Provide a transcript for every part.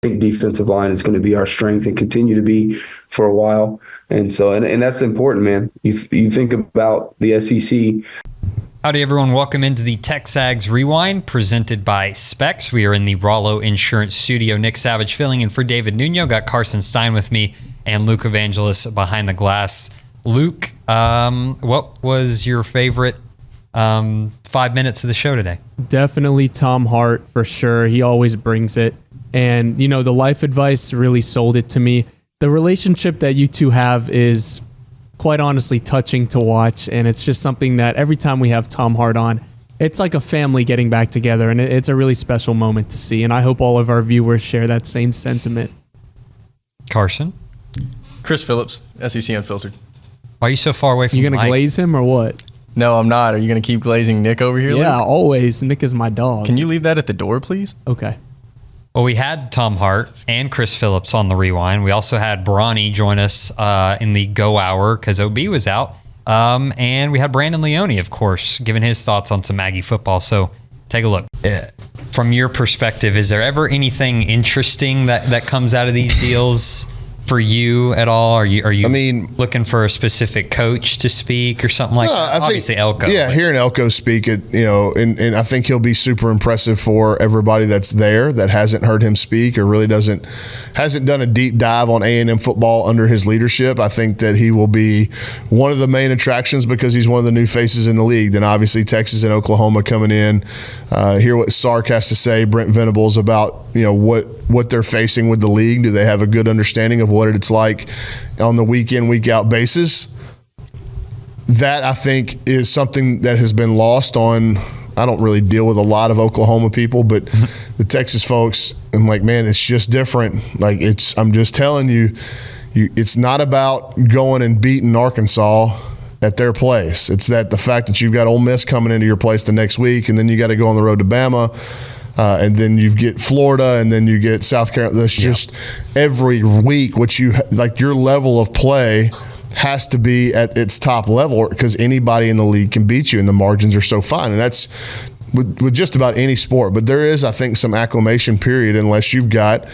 think defensive line is going to be our strength and continue to be for a while. And so, and that's important, man. You think about the SEC. Howdy, everyone. Welcome into the TexAgs Rewind presented by Specs. We are in the Rollo Insurance Studio. Nick Savage filling in for David Nuno. Got Carson Stein with me and Luke Evangelos behind the glass. Luke, what was your favorite 5 minutes of the show today? Definitely Tom Hart for sure. He always brings it. And, you know, the life advice really sold it to me. The relationship that you two have is quite honestly touching to watch. And it's just something that every time we have Tom Hart on, it's like a family getting back together. And it's a really special moment to see. And I hope all of our viewers share that same sentiment. Carson? Chris Phillips, SEC Unfiltered. Why are you so far away from You going to glaze him or what? No, I'm not. Are you going to keep glazing Nick over here? Yeah, Luke? always. Nick is my dog. Can you leave that at the door, please? Okay. Well, we had Tom Hart and Chris Phillips on the Rewind. We also had Braunie join us in the Go Hour because OB was out. And we had Brandon Leone, of course, giving his thoughts on some Aggie football. So take a look. From your perspective, is there ever anything interesting that comes out of these deals for you at all? Are you looking for a specific coach to speak or something like that? Obviously, Elko. Yeah, hearing Elko speak it, and I think he'll be super impressive for everybody that's there that hasn't heard him speak or really hasn't done a deep dive on A&M football under his leadership. I think that he will be one of the main attractions because he's one of the new faces in the league. Then obviously Texas and Oklahoma coming in. Hear what Sark has to say, Brent Venables, about what they're facing with the league. Do they have a good understanding of what it's like on the week in, week out basis? That, I think, is something that has been lost on. I don't really deal with a lot of Oklahoma people, but the Texas folks, I'm like, man, it's just different. Like, I'm just telling you, it's not about going and beating Arkansas at their place. It's that the fact that you've got Ole Miss coming into your place the next week, and then you got to go on the road to Bama. And then you get Florida, and then you get South Carolina. That's just every week. What you like, your level of play has to be at its top level because anybody in the league can beat you, and the margins are so fine. And that's with just about any sport. But there is, I think, some acclimation period unless you've got.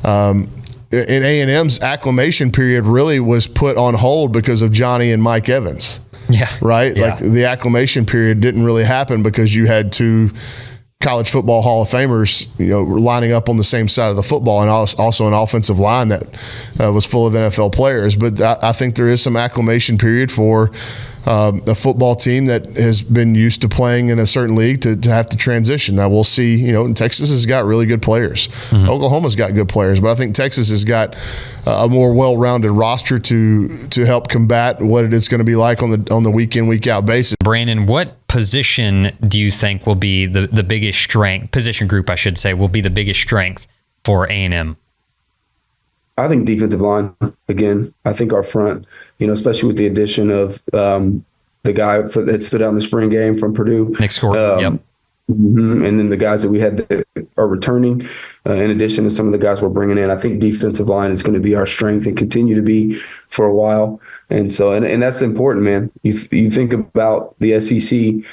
In A&M's acclimation period really was put on hold because of Johnny and Mike Evans. Yeah. Right. Yeah. Like the acclimation period didn't really happen because you had two college football Hall of Famers, lining up on the same side of the football, and also an offensive line that was full of NFL players. But I think there is some acclimation period for a football team that has been used to playing in a certain league to have to transition. Now we'll see. Texas has got really good players. Mm-hmm. Oklahoma's got good players, but I think Texas has got a more well-rounded roster to help combat what it is going to be like on the week in, week out basis. Brandon, what position do you think will be the biggest strength, position group I should say, will be the biggest strength for A&M? I think defensive line, again. I think our front, especially with the addition of the guy that stood out in the spring game from Purdue. Nick Score, yep. And then the guys that we had that are returning, in addition to some of the guys we're bringing in. I think defensive line is going to be our strength and continue to be for a while. And so, and that's important, man. You think about the SEC,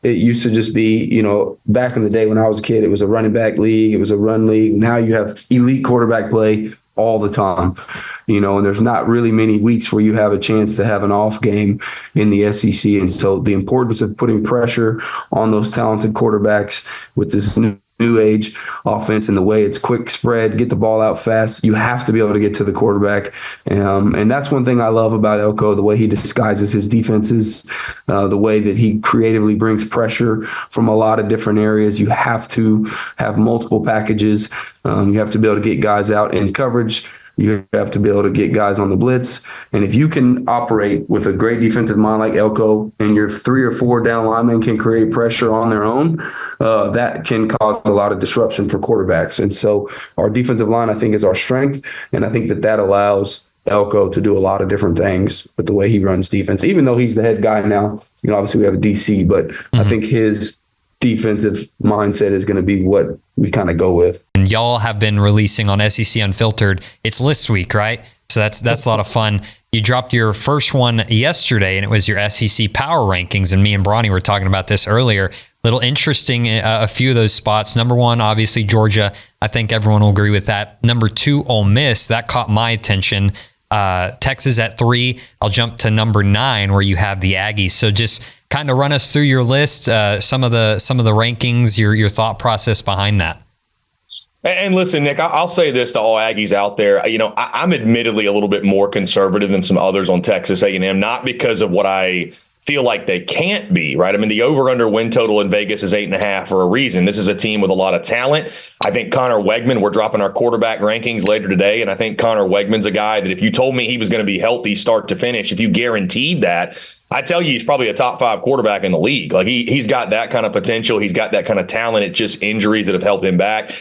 it used to just be, back in the day when I was a kid, it was a running back league, it was a run league. Now you have elite quarterback play all the time, and there's not really many weeks where you have a chance to have an off game in the SEC. And so the importance of putting pressure on those talented quarterbacks with this new age offense and the way it's quick spread, get the ball out fast, you have to be able to get to the quarterback. And that's one thing I love about Elko, the way he disguises his defenses, the way that he creatively brings pressure from a lot of different areas. You have to have multiple packages. You have to be able to get guys out in coverage. You have to be able to get guys on the blitz. And if you can operate with a great defensive mind like Elko, and your 3 or 4 down linemen can create pressure on their own, that can cause a lot of disruption for quarterbacks. And so our defensive line, I think, is our strength. And I think that allows Elko to do a lot of different things with the way he runs defense, even though he's the head guy now. Obviously we have a DC, but I think his defensive mindset is going to be what we kind of go with. And y'all have been releasing on SEC Unfiltered. It's list week, right? So that's a lot of fun. You dropped your first one yesterday, and it was your SEC power rankings. And me and Braunie were talking about this earlier. Little interesting, a few of those spots. Number 1, obviously Georgia. I think everyone will agree with that. Number 2, Ole Miss. That caught my attention. Texas at 3. I'll jump to number 9 where you have the Aggies. So just kind of run us through your list, some of the rankings, your thought process behind that. And listen, Nick, I'll say this to all Aggies out there. You know, I'm admittedly a little bit more conservative than some others on Texas A&M, not because of what I feel like they can't be, right? I mean, the over-under win total in Vegas is 8.5 for a reason. This is a team with a lot of talent. I think Connor Wegman, we're dropping our quarterback rankings later today, and I think Connor Wegman's a guy that if you told me he was going to be healthy start to finish, if you guaranteed that, I tell you, he's probably a top 5 quarterback in the league. Like he's got that kind of potential. He's got that kind of talent. It's just injuries that have held him back.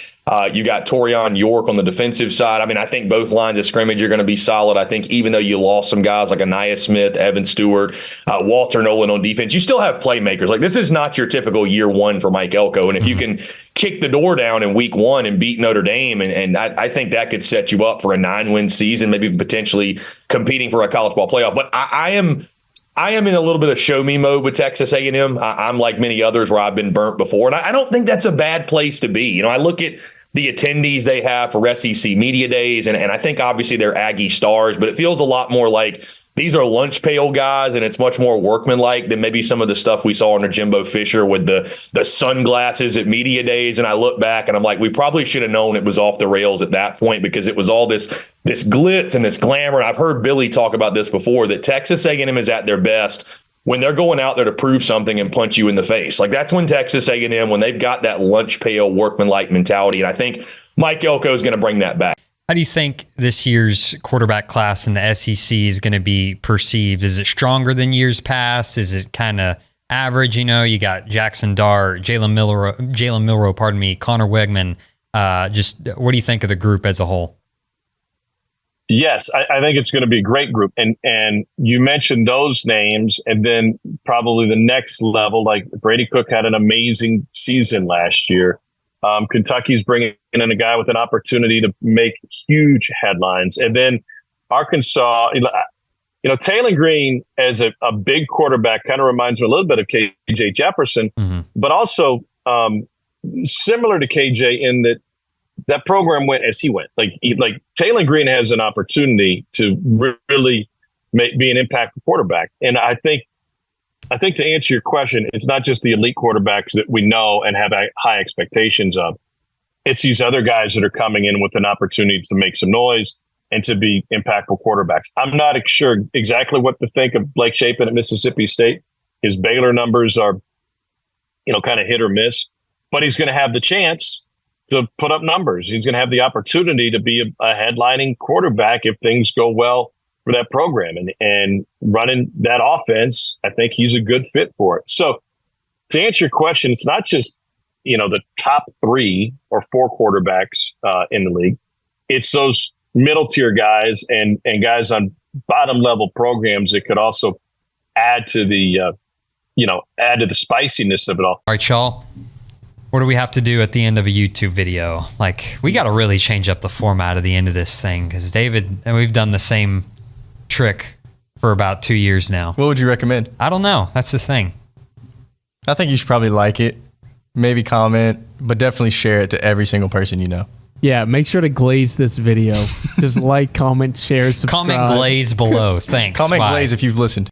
You got Torian York on the defensive side. I mean, I think both lines of scrimmage are going to be solid. I think even though you lost some guys like Anaya Smith, Evan Stewart, Walter Nolan on defense, you still have playmakers. Like this is not your typical year 1 for Mike Elko. And if you can kick the door down in week 1 and beat Notre Dame, and I think that could set you up for a 9-win season, maybe potentially competing for a college ball playoff. But I am in a little bit of show me mode with Texas A&M. I'm like many others where I've been burnt before, and I don't think that's a bad place to be. You know, I look at the attendees they have for SEC Media Days, and I think obviously they're Aggie stars, but it feels a lot more like these are lunch pail guys, and it's much more workmanlike than maybe some of the stuff we saw under Jimbo Fisher with the sunglasses at Media Days. And I look back and I'm like, we probably should have known it was off the rails at that point because it was all this glitz and this glamour. And I've heard Billy talk about this before, that Texas A&M is at their best when they're going out there to prove something and punch you in the face. Like that's when Texas A&M, when they've got that lunch pail workmanlike mentality. And I think Mike Elko is going to bring that back. How do you think this year's quarterback class in the SEC is going to be perceived? Is it stronger than years past? Is it kind of average? You know, you got Jackson Dart, Jalen Milroe, Connor Wegman. Just what do you think of the group as a whole? Yes, I think it's going to be a great group. And you mentioned those names, and then probably the next level, like Brady Cook had an amazing season last year. Kentucky's bringing in a guy with an opportunity to make huge headlines. And then Arkansas, you know, Taylor Green as a big quarterback kind of reminds me a little bit of KJ Jefferson, but also similar to KJ in that program went as he went. Like Taylor Green has an opportunity to really be an impactful quarterback. And I think to answer your question, it's not just the elite quarterbacks that we know and have high expectations of. It's these other guys that are coming in with an opportunity to make some noise and to be impactful quarterbacks. I'm not sure exactly what to think of Blake Shapen at Mississippi State. His Baylor numbers are, you know, kind of hit or miss, but he's going to have the chance to put up numbers. He's going to have the opportunity to be a headlining quarterback if things go well for that program, and running that offense, I think he's a good fit for it. So to answer your question, it's not just, you know, the top 3 or 4 quarterbacks in the league. It's those middle tier guys and guys on bottom level programs that could also add to the spiciness of it all. All right, y'all. What do we have to do at the end of a YouTube video? Like, we got to really change up the format at the end of this thing because David, and we've done the same trick for about 2 years now. What would you recommend? I don't know. That's the thing. I think you should probably like it, maybe comment, but definitely share it to every single person you know. Yeah, make sure to glaze this video. Just like, comment, share, subscribe. Comment glaze below. Thanks. Comment Bye. glaze if you've listened.